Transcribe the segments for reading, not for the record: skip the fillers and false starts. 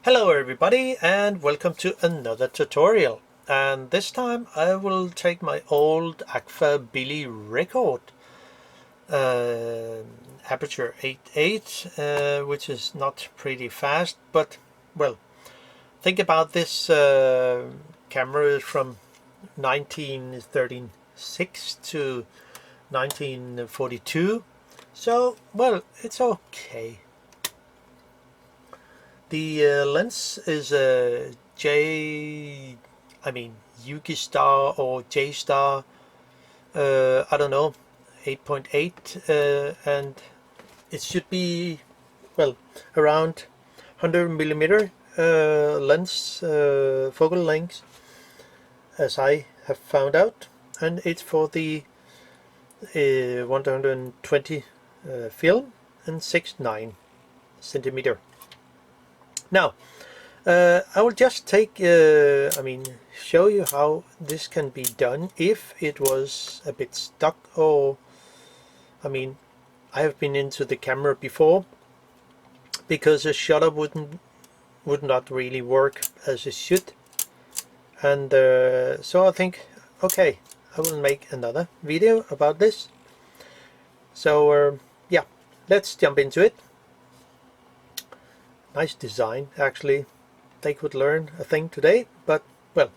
Hello everybody and welcome to another tutorial, and this time I will take my old Agfa Billy Record aperture 8.8 which is not pretty fast, but well, think about this camera is from 1936 to 1942, so well, it's okay. The lens is a Yuki Star or J Star, I don't know, 8.8, and it should be, well, around 100 millimeter lens, focal length, as I have found out, and it's for the 120 film and 6.9 centimeter. Now, I will just show you how this can be done if it was a bit stuck, or, I have been into the camera before because the shutter would not really work as it should, and so I think, okay, I will make another video about this. So yeah, let's jump into it. Nice design, actually. They could learn a thing today, but well,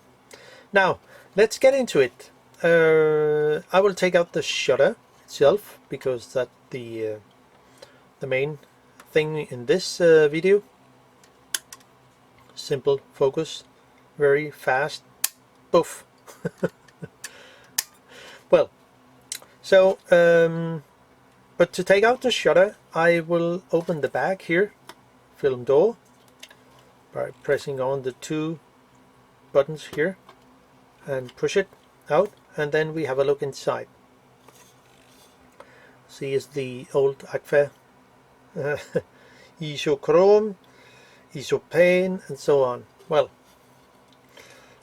now let's get into it. I will take out the shutter itself because that's the main thing in this video. Simple focus, very fast, poof. Well, so but to take out the shutter, I will open the bag here, film door, by pressing on the two buttons here and push it out, and then we have a look inside. See, is the old Agfa isochrome, isopane, and so on. Well,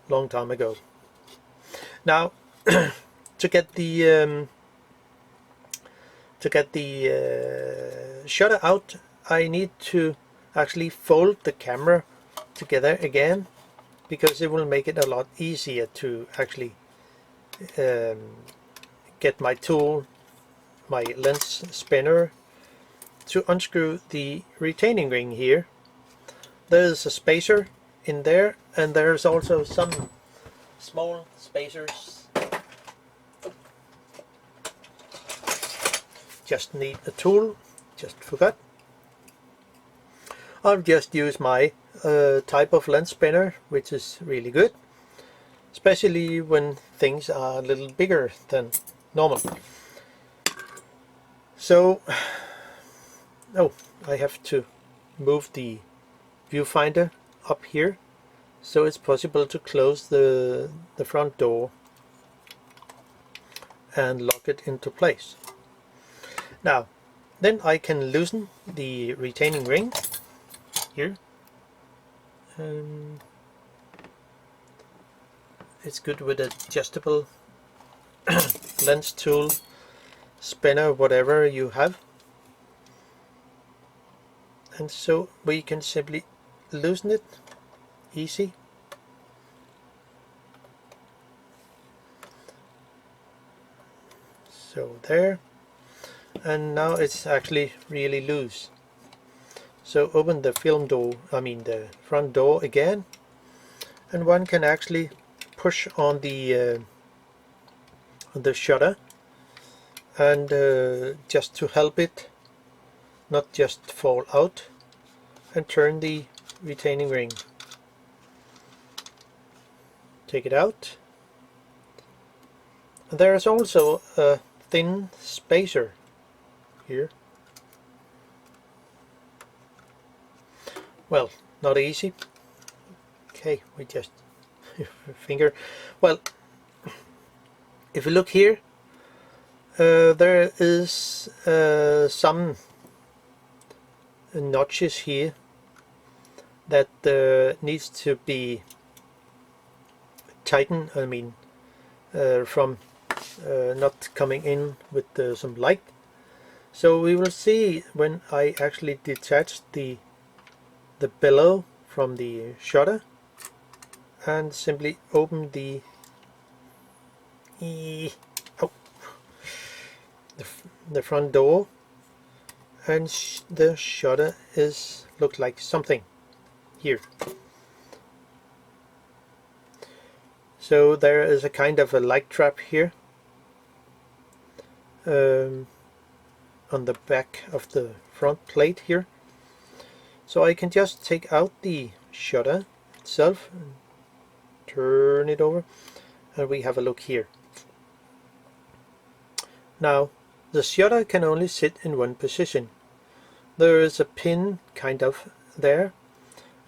long time ago. Now to get the shutter out, I need to actually fold the camera together again, because it will make it a lot easier to actually get my tool, my lens spinner, to unscrew the retaining ring here. There's a spacer in there, and there's also some small spacers. Just need a tool, just forgot. I'll just use my type of lens spinner, which is really good, especially when things are a little bigger than normal. So, oh, I have to move the viewfinder up here, so it's possible to close the front door and lock it into place. Now, then I can loosen the retaining ring here. It's good with adjustable lens tool, spinner, whatever you have, and so we can simply loosen it, easy. So there, and now it's actually really loose. So open the film door, the front door again, and one can actually push on the shutter, and just to help it not just fall out, and turn the retaining ring. Take it out. And there is also a thin spacer here. Well, not easy. Okay, we just finger. Well, if you look here, there is some notches here that needs to be tightened. From not coming in with some light. So we will see when I actually detach the bellow from the shutter and simply open the the front door, and the shutter is look like something here. So there is a kind of a light trap here on the back of the front plate here. So I can just take out the shutter itself and turn it over, and we have a look here. Now the shutter can only sit in one position. There is a pin kind of there,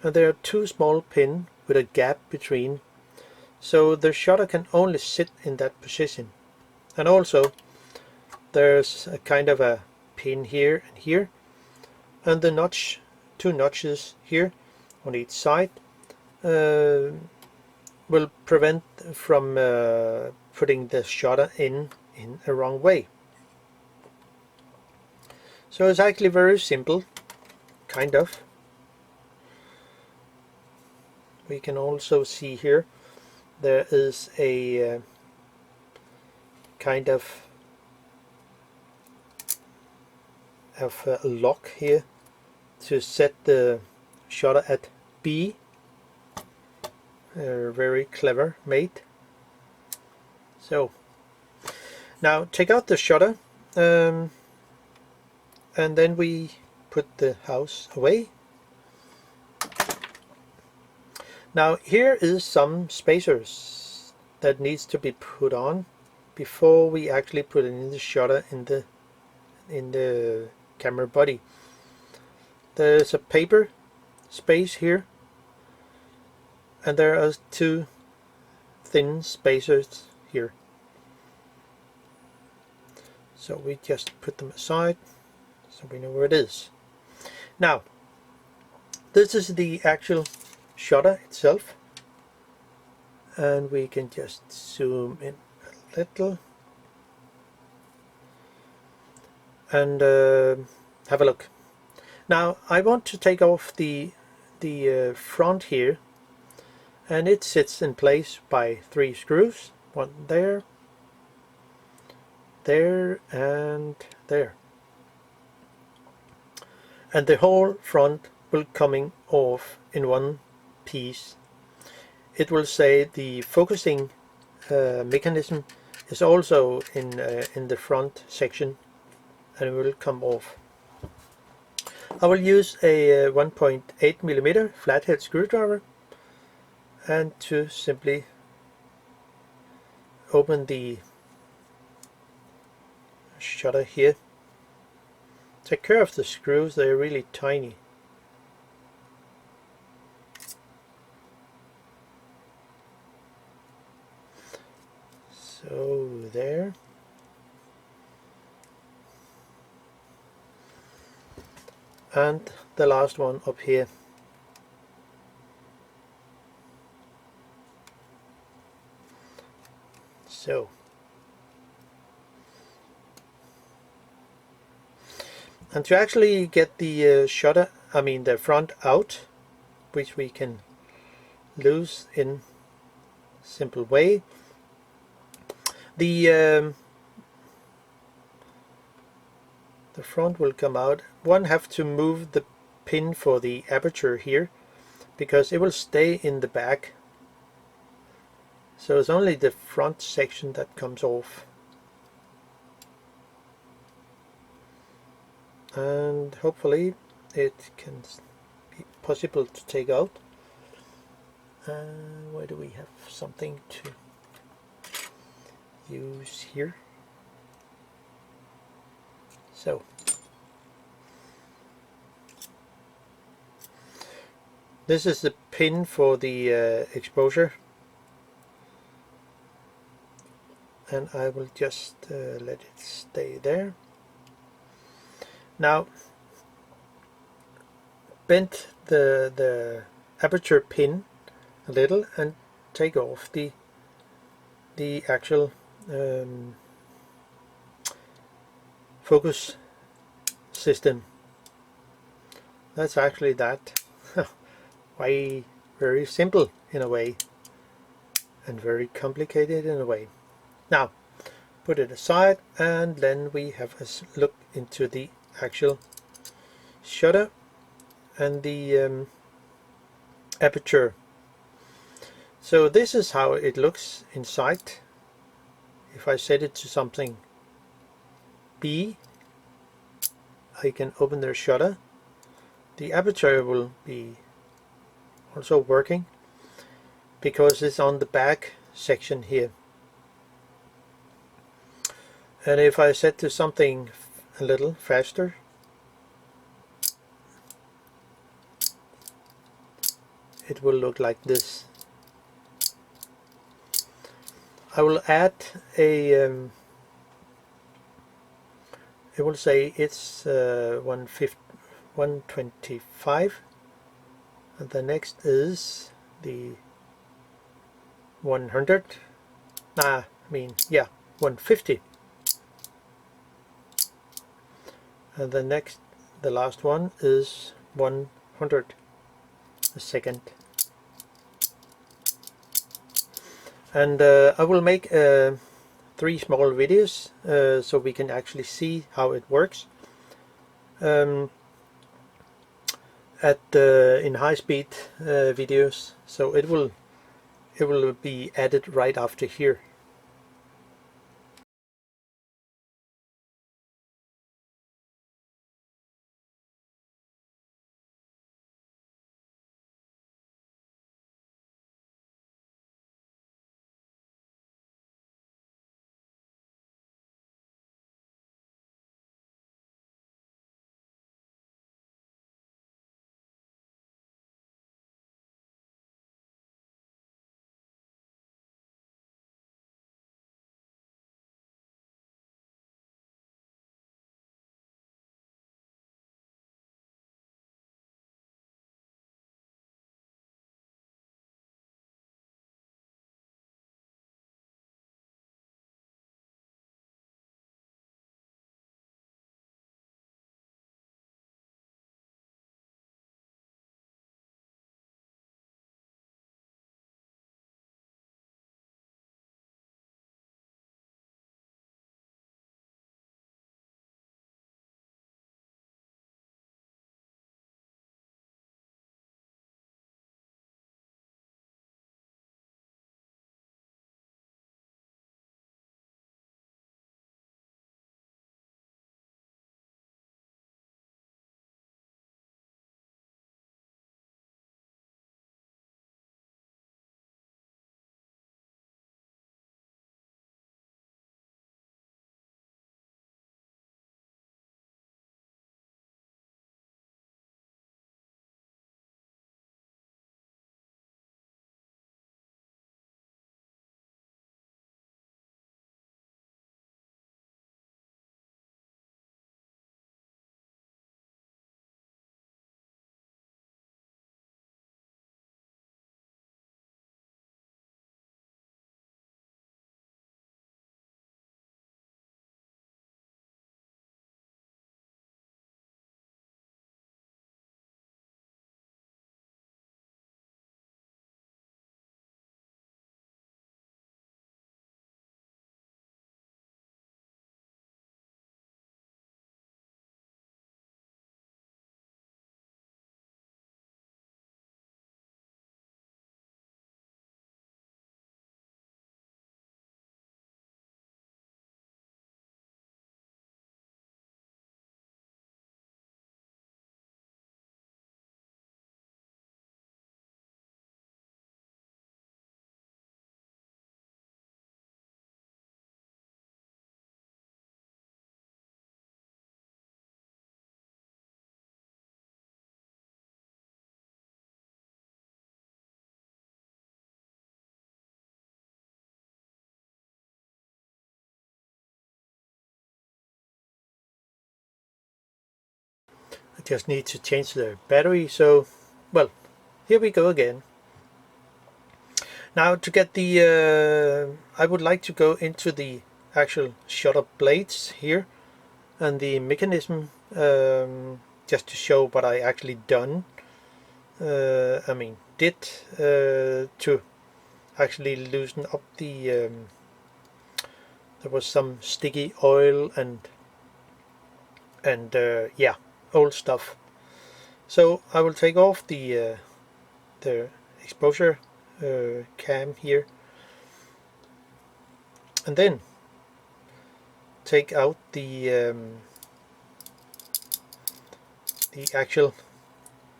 and there are two small pins with a gap between, so the shutter can only sit in that position. And also there's a kind of a pin here and here, and the notch, two notches here on each side will prevent from putting the shutter in a wrong way. So it's actually very simple, kind of. We can also see here there is a kind of a lock here to set the shutter at B. Very clever made. So now take out the shutter, and then we put the house away. Now here is some spacers that needs to be put on before we actually put in the shutter in the camera body. There's a paper space here, and there are two thin spacers here. So we just put them aside so we know where it is. Now this is the actual shutter itself, and we can just zoom in a little and have a look. Now I want to take off the front here, and it sits in place by 3 screws, one there, there and there, and the whole front will coming off in one piece. It will say the focusing mechanism is also in the front section, and it will come off. I will use a 1.8mm flathead screwdriver, and to simply open the shutter here. Take care of the screws, they're really tiny. So there. And the last one up here. So and to actually get the shutter, I mean the front out, which we can loose in simple way, the front will come out. One have to move the pin for the aperture here, because it will stay in the back. So it's only the front section that comes off. And hopefully it can be possible to take out. Where do we have something to use here? So this is the pin for the exposure, and I will just let it stay there. Now bend the aperture pin a little and take off the actual focus system. That's actually that. very simple in a way, and very complicated in a way. Now, put it aside, and then we have a look into the actual shutter and the aperture. So this is how it looks inside. If I set it to something B, I can open the shutter. The aperture will be also working because it's on the back section here. And if I set to something a little faster, it will look like this. I will add a it will say it's 125, and the next is the 100. 150. And the last one is 100 a second. And I will make 3 small videos so we can actually see how it works in high-speed videos. So it will be added right after here. I just need to change the battery, so well, here we go again. Now to get the I would like to go into the actual shutter blades here and the mechanism, just to show what I actually done. did to actually loosen up the there was some sticky oil and yeah, old stuff. So I will take off the exposure cam here, and then take out the actual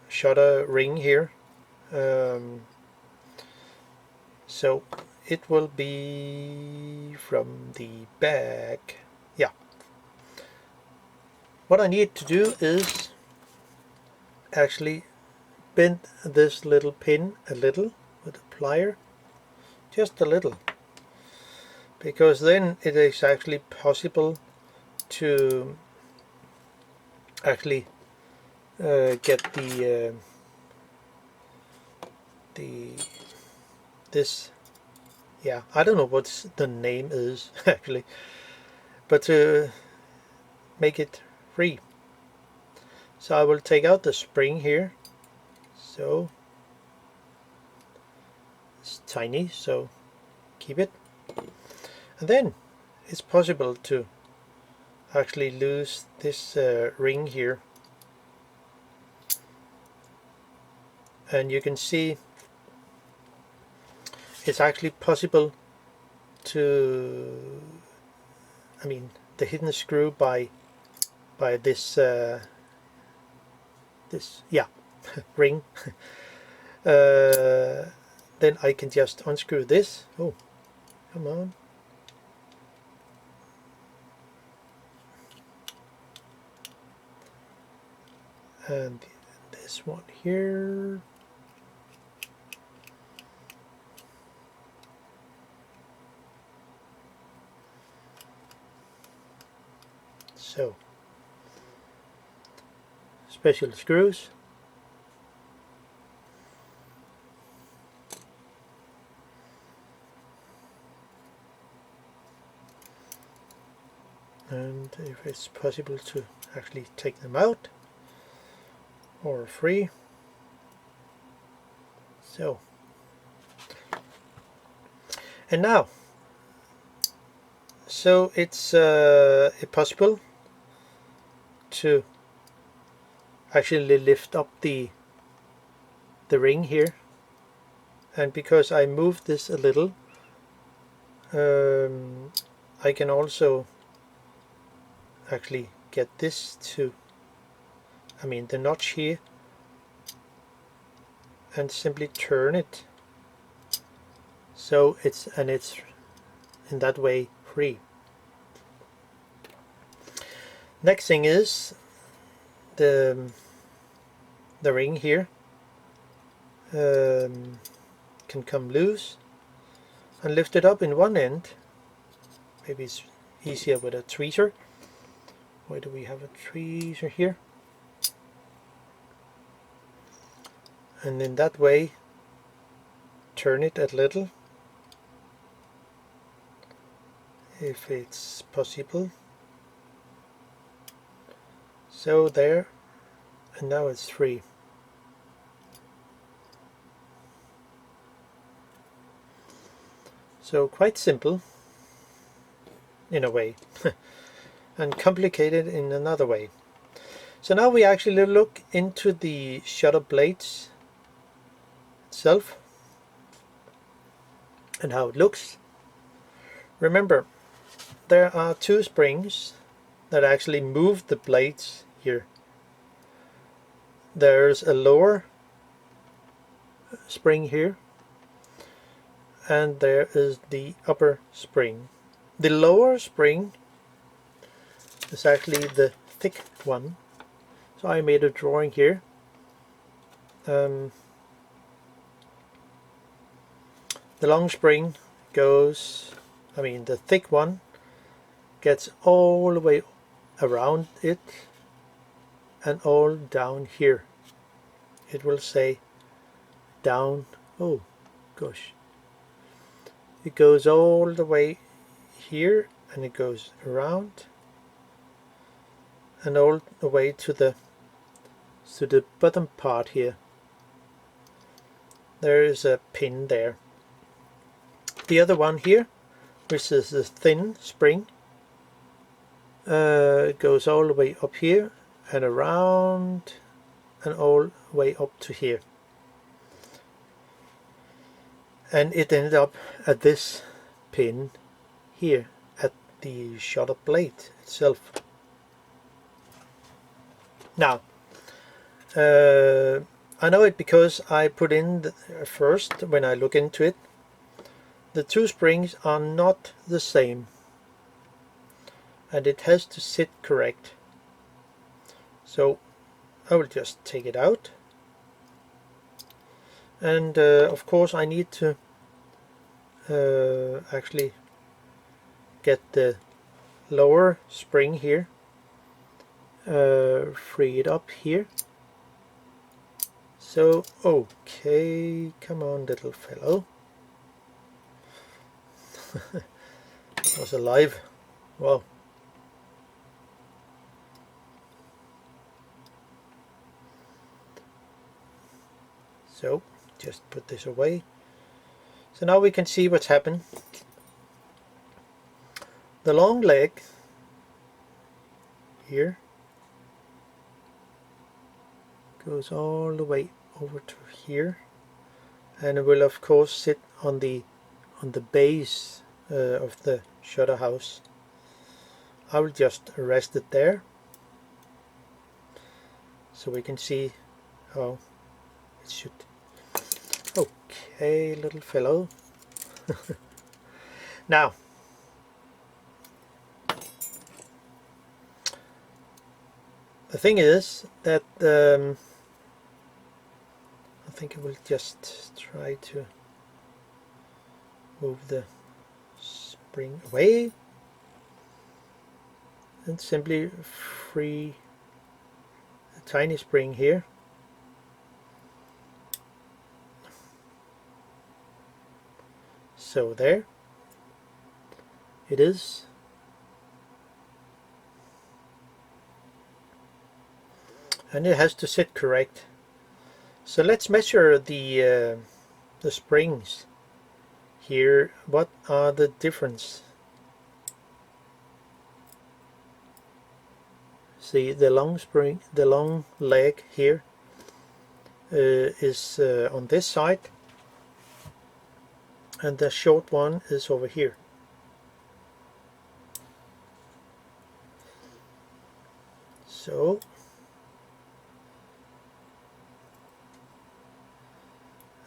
shutter ring here. So it will be from the back. Yeah. What I need to do is actually bend this little pin a little with a plier, just a little, because then it is actually possible to actually get this, yeah, I don't know what the name is actually, but to make it free. So I will take out the spring here. So it's tiny, so keep it. And then it's possible to actually lose this ring here. And you can see it's actually possible to, the hidden screw by this ring. Then I can just unscrew this. Oh, come on. And this one here. So, special screws. And if it's possible to actually take them out or free. So, and now, so it's possible to actually lift up the ring here, and because I moved this a little, I can also actually get this to, the notch here, and simply turn it so it's in that way free. Next thing is the ring here can come loose and lift it up in one end. Maybe it's easier with a tweezer. Where do we have a tweezer here? And in that way turn it a little if it's possible. So there, and now it's free. So quite simple in a way and complicated in another way. So now we actually look into the shutter blades itself and how it looks. Remember, there are two springs that actually move the blades here. There's a lower spring here, and there is the upper spring. The lower spring is actually the thick one, so I made a drawing here. The long spring goes, the thick one gets all the way around it and all down here. It will say down, oh gosh, it goes all the way here and it goes around and all the way to the bottom part here. there is a pin there. The other one here, which is the thin spring, goes all the way up here and around and all the way up to here. And it ended up at this pin here at the shutter blade itself. Now, I know it because I put in first, when I look into it, the two springs are not the same, and it has to sit correct. So I will just take it out, and of course I need to actually get the lower spring here, free it up here. So okay, come on little fellow. It was alive. Wow. So just put this away. So now we can see what's happened. The long leg here goes all the way over to here, and it will of course sit on the base of the shutter house. I will just rest it there so we can see how it should. Okay, little fellow. Now, the thing is that I think I will just try to move the spring away and simply free the tiny spring here. So there it is. And it has to sit correct. So let's measure the springs here. What are the difference? See, the long spring, the long leg here is on this side, and the short one is over here. So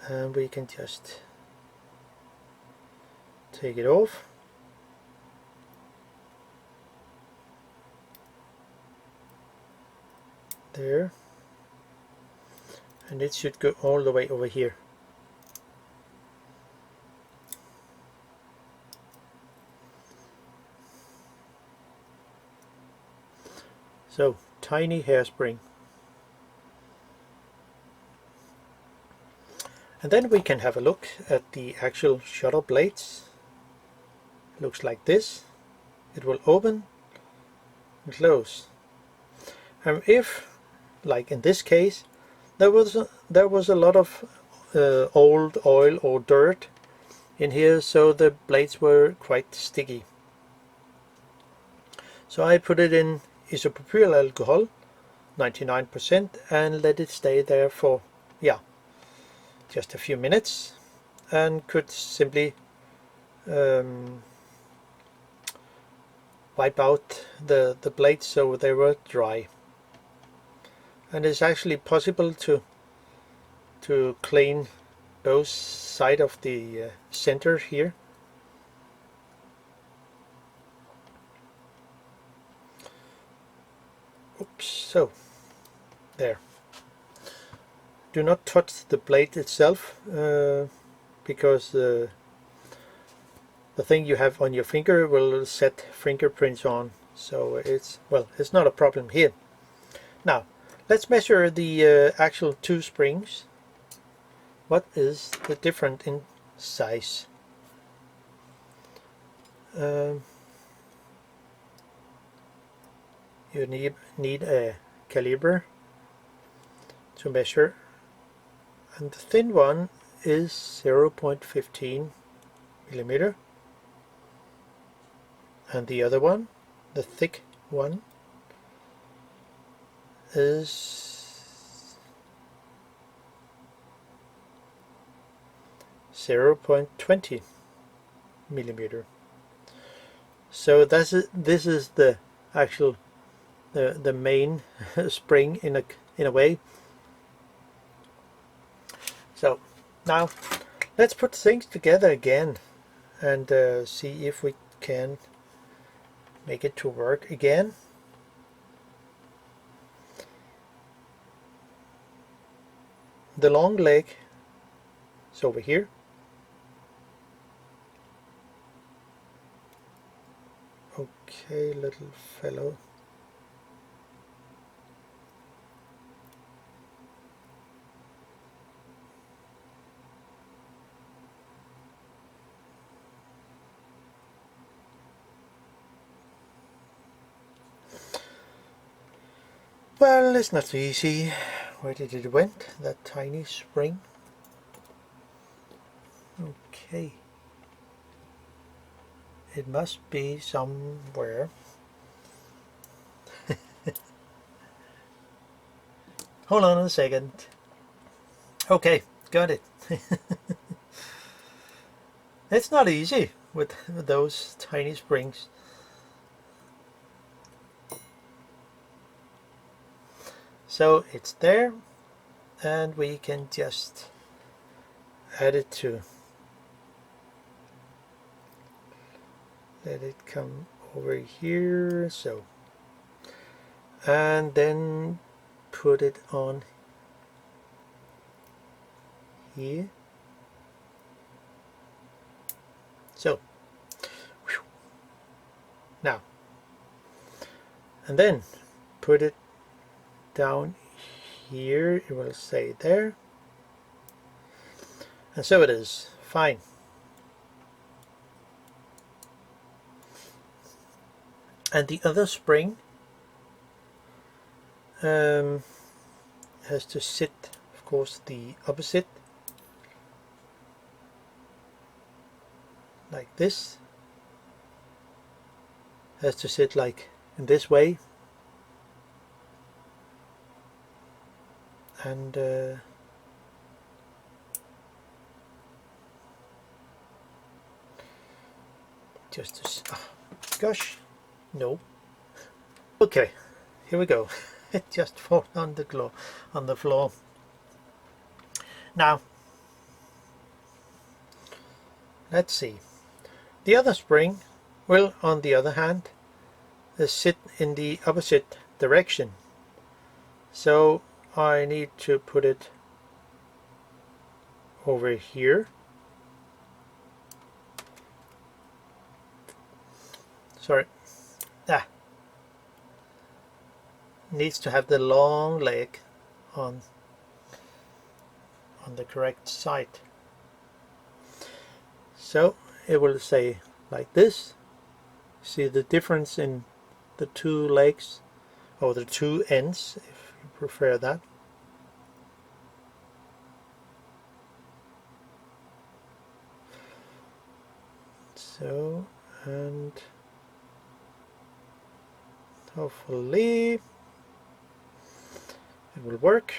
and we can just take it off. There, and it should go all the way over here. So, tiny hairspring. And then we can have a look at the actual shutter blades. It looks like this. It will open and close. And if, like in this case, there was a lot of old oil or dirt in here, so the blades were quite sticky. So I put it in isopropyl alcohol, 99%, and let it stay there for, yeah, just a few minutes, and could simply wipe out the blades so they were dry. And it's actually possible to clean both sides of the center here. Oops, so there. Do not touch the blade itself because the thing you have on your finger will set fingerprints on, so it's not a problem here. Now let's measure the actual two springs. What is the difference in size? You need a caliper to measure, and the thin one is 0.15 millimeter, and the other one, the thick one, is 0.20 millimeter. So this is the actual the main spring in a way. So now let's put things together again and see if we can make it to work again. The long leg is over here. Okay, little fellow. Well, it's not so easy. Where did it went? That tiny spring. Okay. It must be somewhere. Hold on a second. Okay, got it. It's not easy with those tiny springs. So it's there, and we can just add it to, let it come over here, so, and then put it on here. So now, and then put it down here, it will stay there, and so it is fine. And the other spring has to sit, of course, the opposite, like this, has to sit like in this way, and just to, oh, gosh, no. Okay, here we go. It just falls on the floor. Now, let's see. The other spring will, on the other hand, sit in the opposite direction. So I need to put it over here. Sorry. Needs to have the long leg on the correct side. So it will say like this. See the difference in the two legs, or the two ends, if you prefer that. So, and hopefully it will work.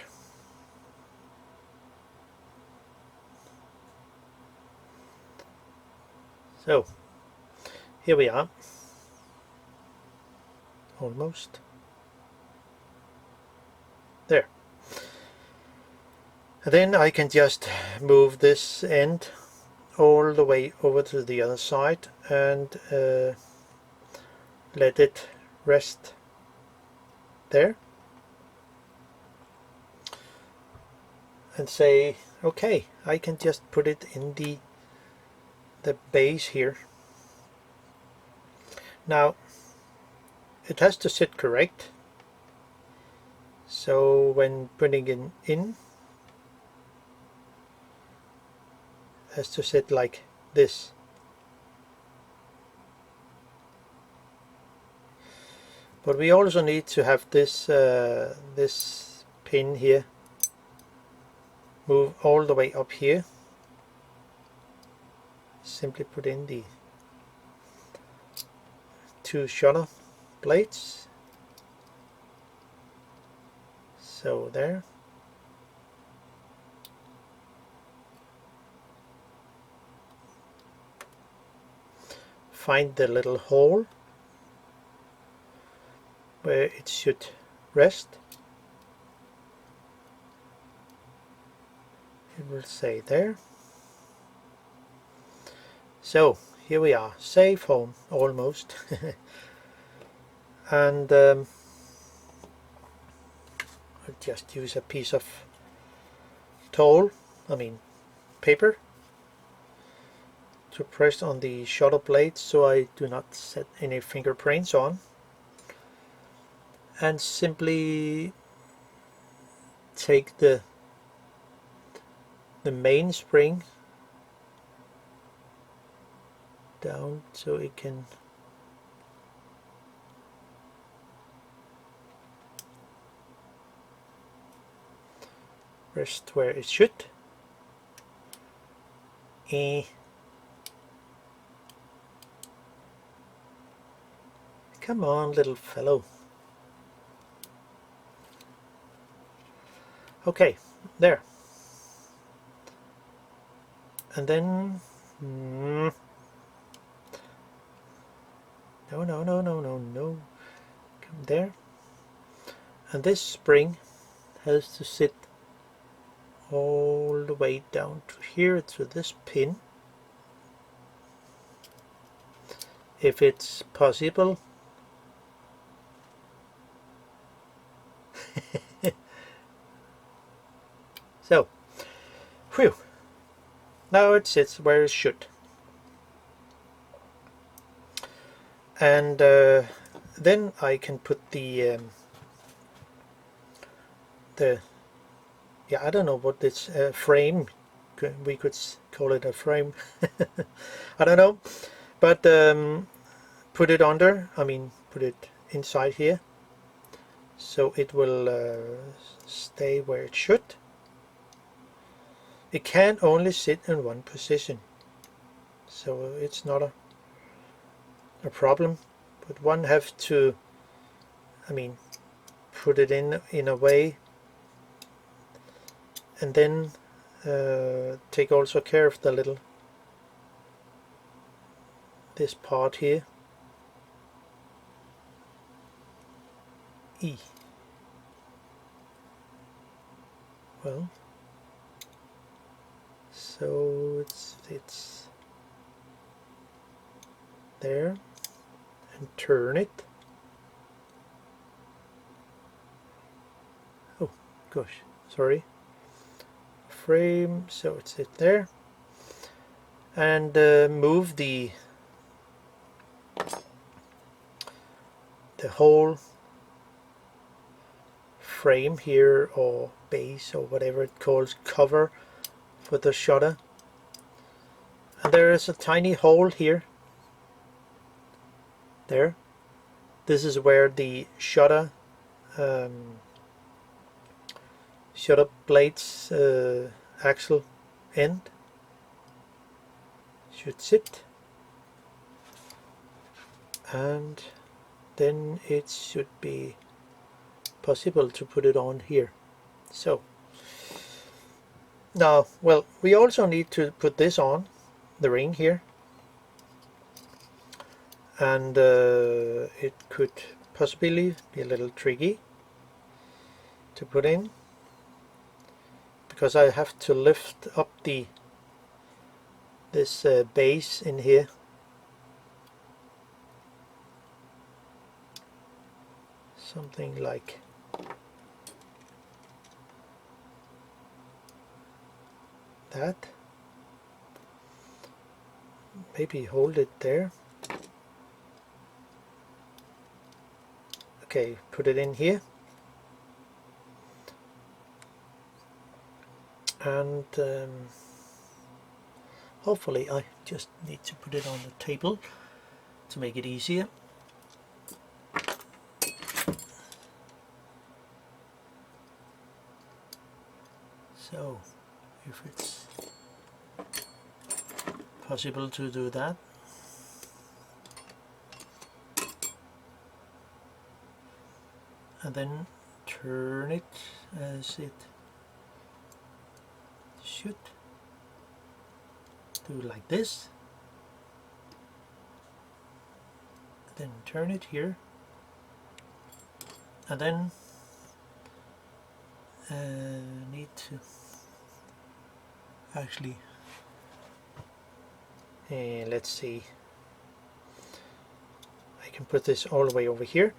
So here we are, almost there. And then I can just move this end all the way over to the other side and let it rest there, and say, okay, I can just put it in the base here. Now it has to sit correct, so when putting it in, it has to sit like this. But we also need to have this this pin here move all the way up here, simply put in the 2 shutter blades. So there. Find the little hole where it should rest. It will say there. So here we are, safe home almost. And I'll just use a piece of paper to press on the shutter blades so I do not set any fingerprints on, and simply take the mainspring down so it can rest where it should. Come on, little fellow. Okay, there. And then no. Come there. And this spring has to sit all the way down to here, to this pin, if it's possible. So, whew, now it sits where it should. And then I can put the I don't know what this frame, we could call it a frame. I don't know, but put it under, put it inside here, so it will stay where it should. It can only sit in one position, so it's not a problem, but one have to put it in a way, and then take also care of the little, this part here. Well, so it's there, and turn it. Oh gosh, sorry. Frame, so it's there, and move the whole frame here, or base, or whatever it calls, cover for the shutter. And there is a tiny hole here. There. This is where the shutter blades axle end should sit, and then it should be possible to put it on here. So now, well, we also need to put this on, the ring here, and it could possibly be a little tricky to put in, because I have to lift up this base in here. Something like that. Maybe hold it there. Okay, put it in here. And hopefully, I just need to put it on the table to make it easier. So if it's possible to do that. And then turn it as it should. Do it like this. Then turn it here. And then need to actually let's see, I can put this all the way over here,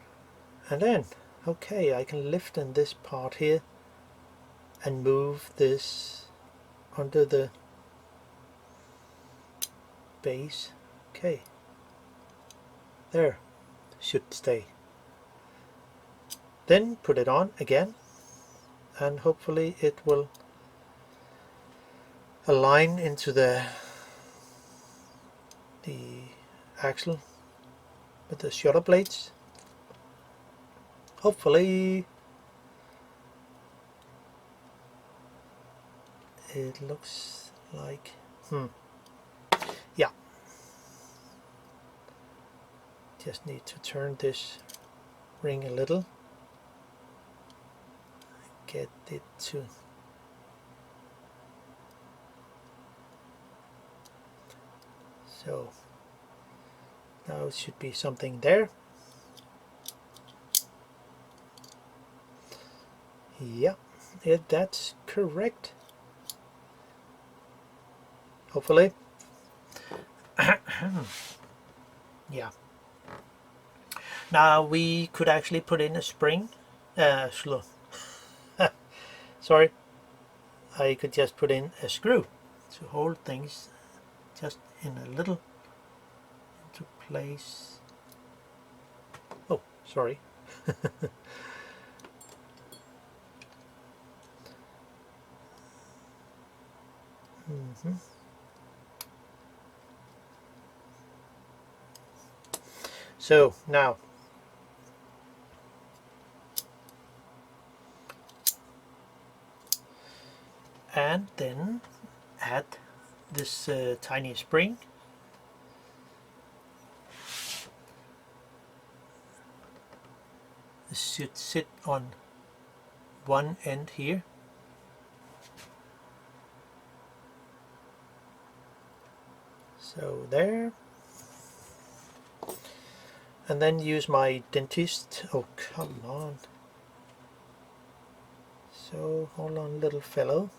and then okay, I can lift in this part here and move this under the base. Okay, there, should stay. Then put it on again, and hopefully it will align into the axle with the shoulder blades. Hopefully it looks like yeah, just need to turn this ring a little, get it to so now it should be something there. Yeah, that's correct. Hopefully. Yeah. Now we could actually put in a spring. Sorry. I could just put in a screw to hold things just in a little into place. Oh, sorry. So now and then add this tiny spring. This should sit on one end here. So there. And then use my dentist. Oh, come on. So hold on, little fellow.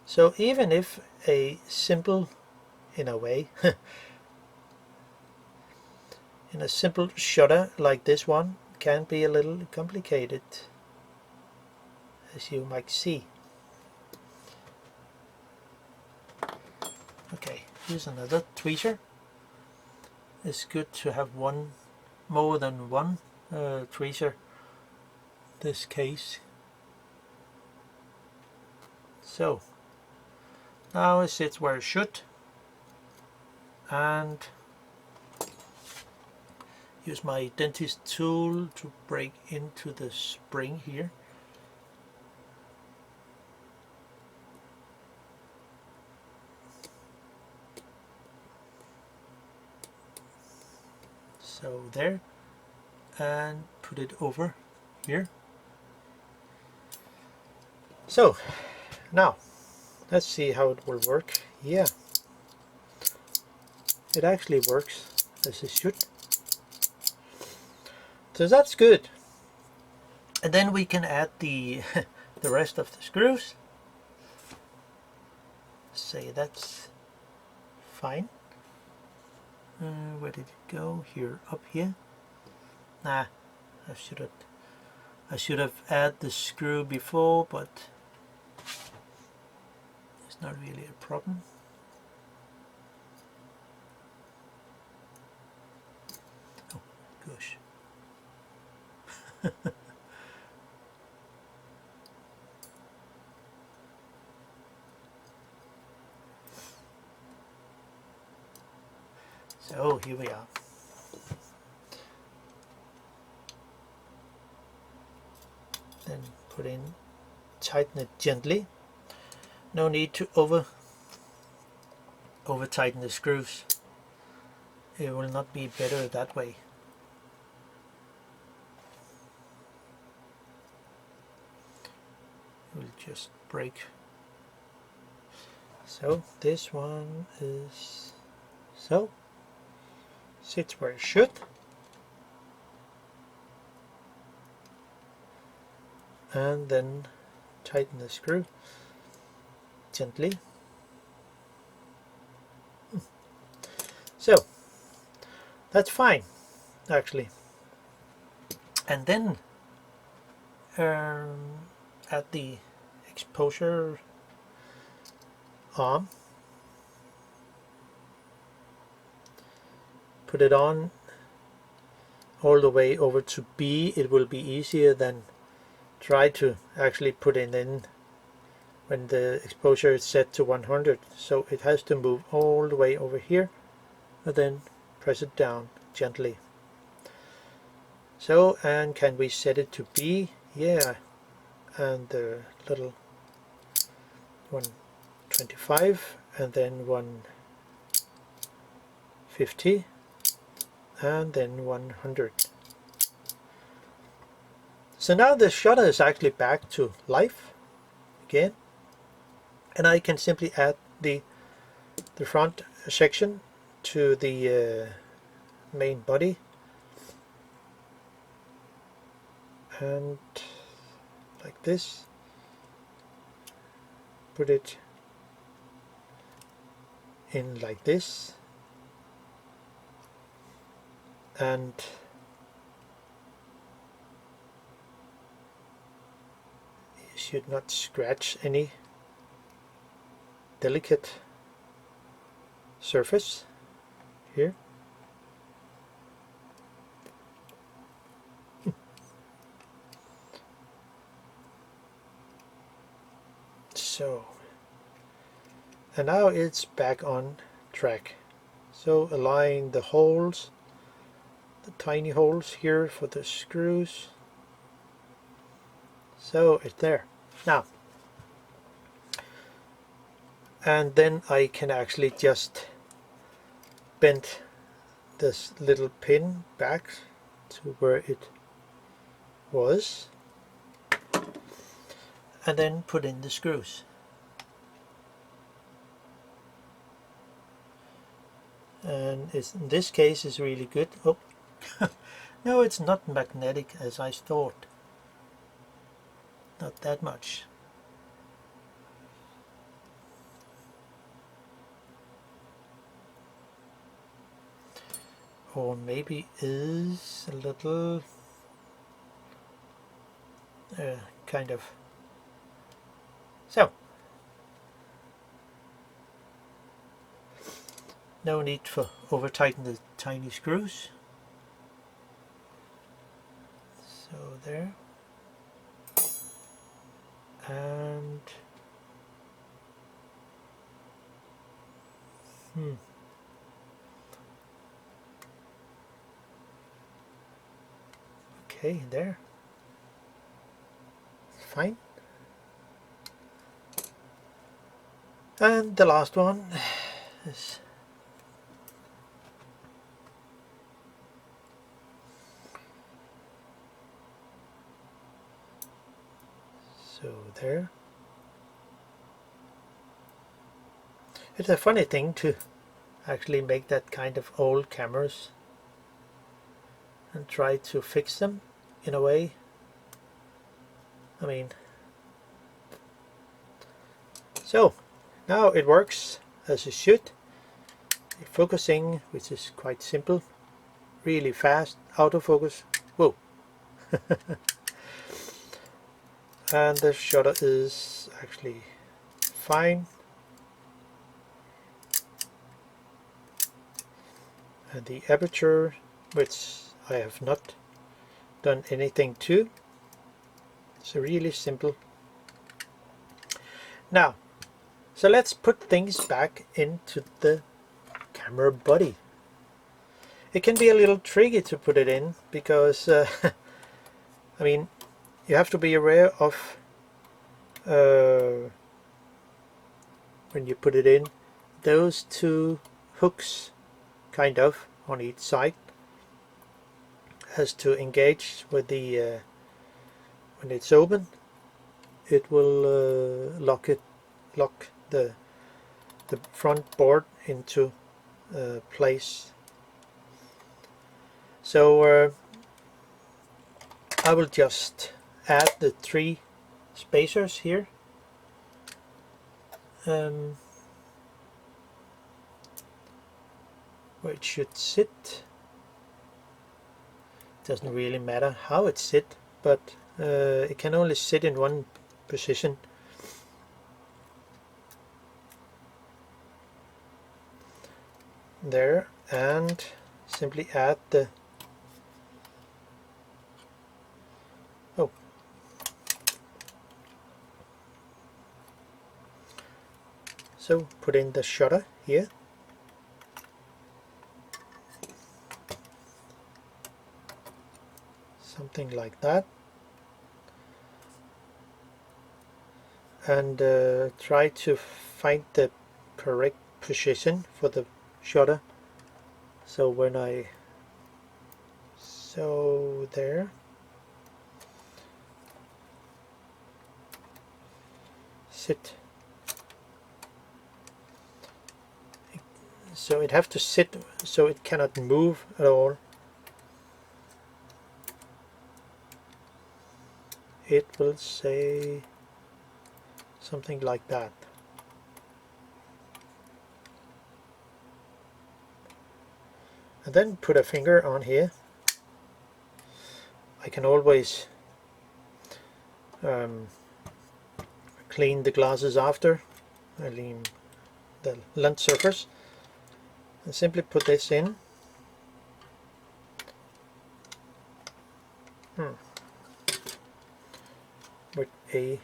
So even if a simple, in a way, in a simple shutter like this one can be a little complicated, as you might see. Okay, here's another tweezer. It's good to have more than one tweezer. This case. So now it sits where it should, and use my dentist tool to break into the spring here. So there, and put it over here. So now let's see how it will work. Yeah, it actually works as it should. So that's good. And then we can add the the rest of the screws. Say that's fine. Where did it go? Here, up here. Nah, I should have added the screw before, but it's not really a problem. Oh gosh. So here we are. Then put in, tighten it gently. No need to over tighten the screws. It will not be better that way. It will just break. So this one is so, sits where it should. And then tighten the screw gently. So that's fine actually. And then at the exposure arm, put it on all the way over to B. It will be easier than try to actually put it in when the exposure is set to 100. So it has to move all the way over here and then press it down gently. So, and can we set it to B? Yeah, and the little 125 and then 150 and then 100. So now the shutter is actually back to life again, and I can simply add the front section to the main body, and like this, put it in like this, and you should not scratch any delicate surface here. So, and now it's back on track. So align the holes, the tiny holes here for the screws. So it's there now. And then I can actually just bend this little pin back to where it was, and then put in the screws. And in this case is really good. Oh, no, it's not magnetic as I thought. Not that much. Or maybe is a little kind of. So no need for over tighten the tiny screws. So there, and okay, there, fine. And the last one is so there. It's a funny thing to actually make that kind of old cameras and try to fix them in a way. I mean, so now it works as it should. Focusing, which is quite simple, really fast, autofocus, whoa. And the shutter is actually fine. And the aperture, which I have not done anything to, it's really simple. Now, so let's put things back into the camera body. It can be a little tricky to put it in because I mean, you have to be aware of when you put it in, those two hooks kind of on each side has to engage with the when it's open, it will lock the front board into place. So I will just add the 3 spacers here. Where it should sit. Doesn't really matter how it sit, but it can only sit in one position. There, and simply add the so put in the shutter here. Something like that. And try to find the correct position for the shutter. So when there. Sit. So it have to sit so it cannot move at all. It will say something like that. And then put a finger on here. I can always clean the glasses after. I clean the lens surface and simply put this in. With a,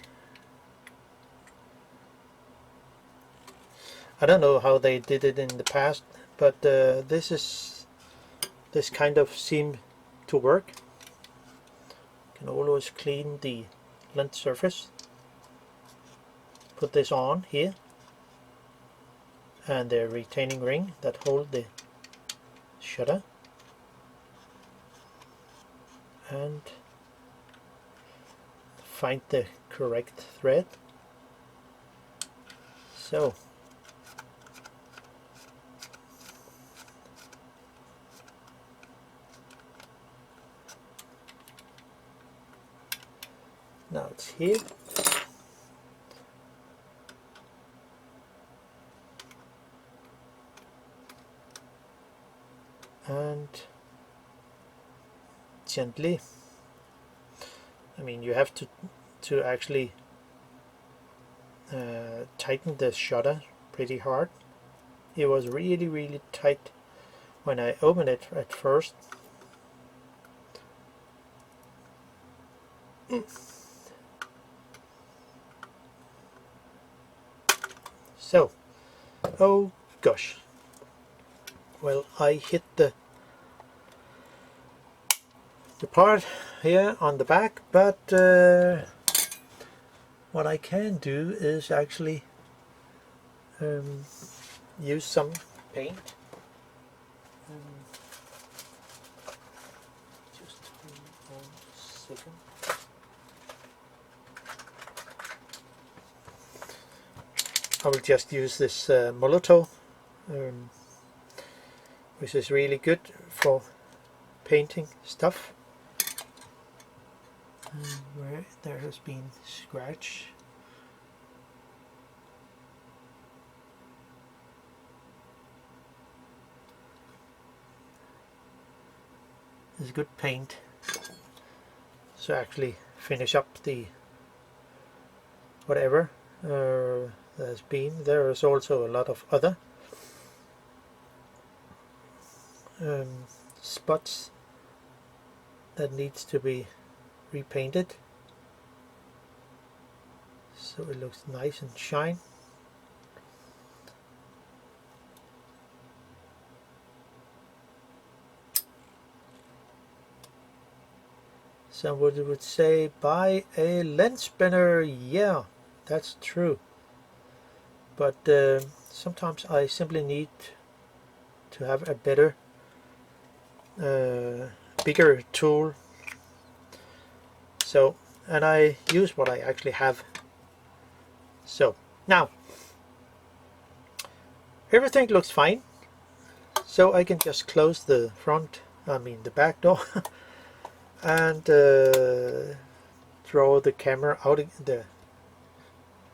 I don't know how they did it in the past, but this kind of seemed to work. You can always clean the lens surface. Put this on here, and the retaining ring that hold the shutter, and find the correct thread. So now it's here. And gently, I mean, you have to actually tighten the shutter pretty hard. It was really tight when I opened it at first. So, oh gosh, well, I hit the part here on the back, but what I can do is actually use some paint. Just 1 second. I will just use this Molotov, which is really good for painting stuff. Where there has been scratch. It's good paint. So actually finish up the whatever there's been. There is also a lot of other spots that needs to be repainted, so it looks nice and shine. Somebody would say, buy a lens spinner. Yeah, that's true. But sometimes I simply need to have a better, bigger tool. So, and I use what I actually have. So, now, everything looks fine. So I can just close the the back door and draw the camera out, the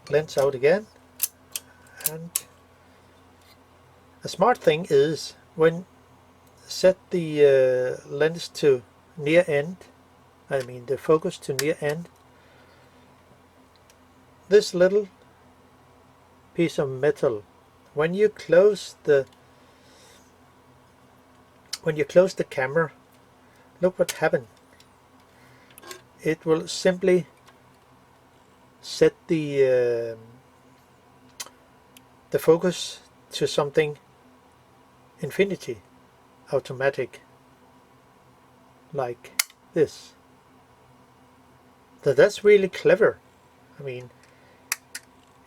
lens out again. And a smart thing is, when set the lens to near end, the focus to near end, this little piece of metal, when you close the camera, look what happened. It will simply set the focus to something infinity, automatic, like this. So that's really clever. I mean,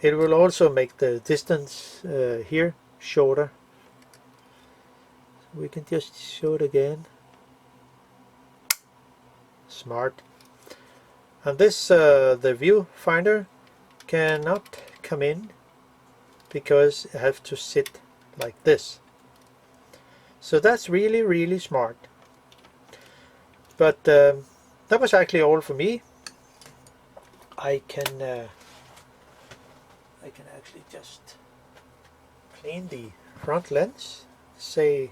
it will also make the distance here shorter. We can just show it again. Smart. And this, the viewfinder cannot come in because I have to sit like this. So that's really, really smart. But that was actually all for me. I can actually just clean the front lens. Say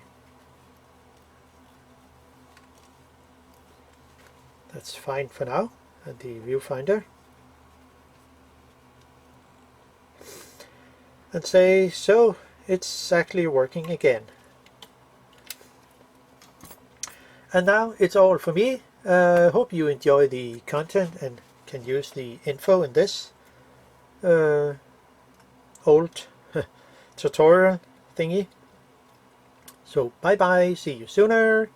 that's fine for now, and the viewfinder, and say so it's actually working again. And now it's all for me. Hope you enjoy the content and can use the info in this old tutorial thingy. So bye bye, see you sooner.